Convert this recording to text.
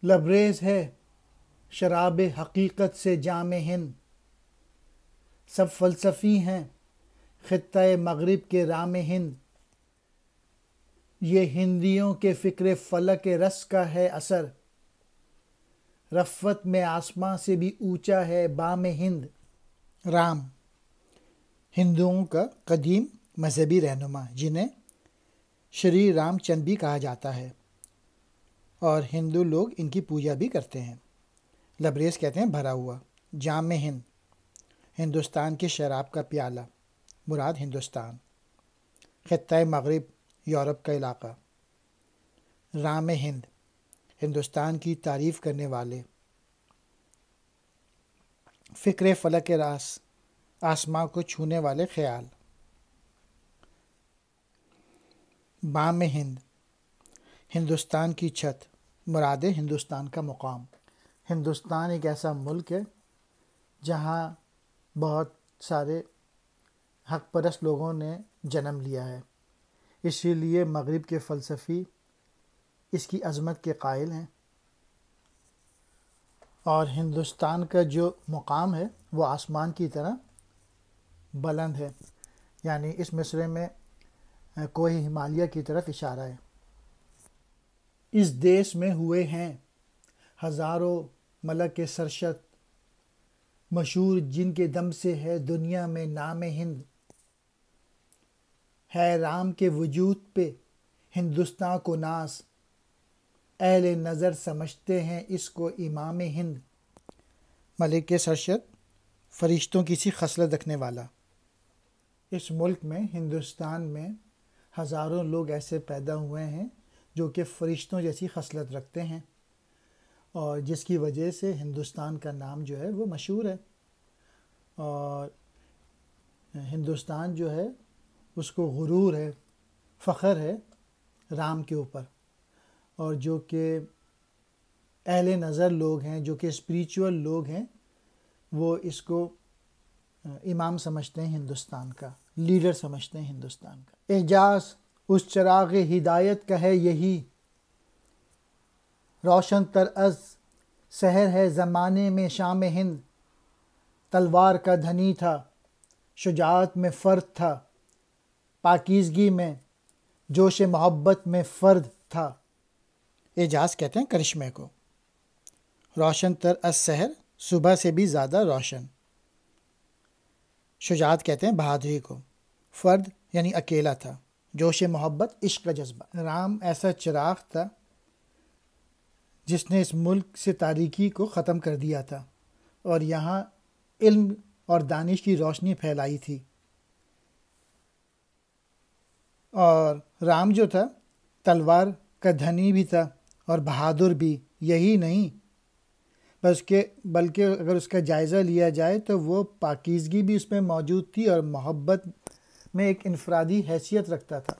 لبریز ہے شراب حقیقت سے جام ہند، سب فلسفی ہیں خطۂ مغرب کے رام ہند، یہ ہندیوں کے فکر فلک رس کا ہے اثر، رفت میں آسماں سے بھی اونچا ہے بام ہند۔ رام ہندوؤں کا قدیم مذہبی رہنما جنہیں شری رام چند بھی کہا جاتا ہے، اور ہندو لوگ ان کی پوجا بھی کرتے ہیں۔ لبریز کہتے ہیں بھرا ہوا، جام ہند ہندوستان کی شراب کا پیالہ، مراد ہندوستان، خطۂ مغرب یورپ کا علاقہ، رام ہند ہندوستان کی تعریف کرنے والے، فکر فلک راس آسماں کو چھونے والے خیال، بام ہند ہندوستان کی چھت، مراد ہندوستان کا مقام۔ ہندوستان ایک ایسا ملک ہے جہاں بہت سارے حق پرست لوگوں نے جنم لیا ہے، اسی لیے مغرب کے فلسفی اس کی عظمت کے قائل ہیں، اور ہندوستان کا جو مقام ہے وہ آسمان کی طرح بلند ہے، یعنی اس مصرعے میں کوہ ہمالیہ کی طرف اشارہ ہے۔ اس دیس میں ہوئے ہیں ہزاروں ملک سرشت، مشہور جن کے دم سے ہے دنیا میں نام ہند، ہے رام کے وجود پہ ہندوستاں کو ناز، اہل نظر سمجھتے ہیں اس کو امام ہند۔ ملک سرشت فرشتوں کی سی خصلت رکھنے والا۔ اس ملک میں ہندوستان میں ہزاروں لوگ ایسے پیدا ہوئے ہیں جو کہ فرشتوں جیسی خصلت رکھتے ہیں، اور جس کی وجہ سے ہندوستان کا نام جو ہے وہ مشہور ہے، اور ہندوستان جو ہے اس کو غرور ہے، فخر ہے رام کے اوپر، اور جو کہ اہل نظر لوگ ہیں، جو کہ اسپریچول لوگ ہیں، وہ اس کو امام سمجھتے ہیں ہندوستان کا، لیڈر سمجھتے ہیں ہندوستان کا۔ اعجاز اس چراغ ہدایت کا ہے یہی، روشن تر از سحر ہے زمانے میں شام ہند، تلوار کا دھنی تھا شجاعت میں فرد تھا، پاکیزگی میں جوش محبت میں فرد تھا۔ اعجاز کہتے ہیں کرشمے کو، روشن تر از سحر صبح سے بھی زیادہ روشن، شجاعت کہتے ہیں بہادری کو، فرد یعنی اکیلا تھا، جوش محبت عشق کا جذبہ۔ رام ایسا چراغ تھا جس نے اس ملک سے تاریکی کو ختم کر دیا تھا، اور یہاں علم اور دانش کی روشنی پھیلائی تھی۔ اور رام جو تھا تلوار کا دھنی بھی تھا اور بہادر بھی، یہی نہیں بلکہ اگر اس کا جائزہ لیا جائے تو وہ پاکیزگی بھی اس میں موجود تھی، اور محبت میں ایک انفرادی حیثیت رکھتا تھا۔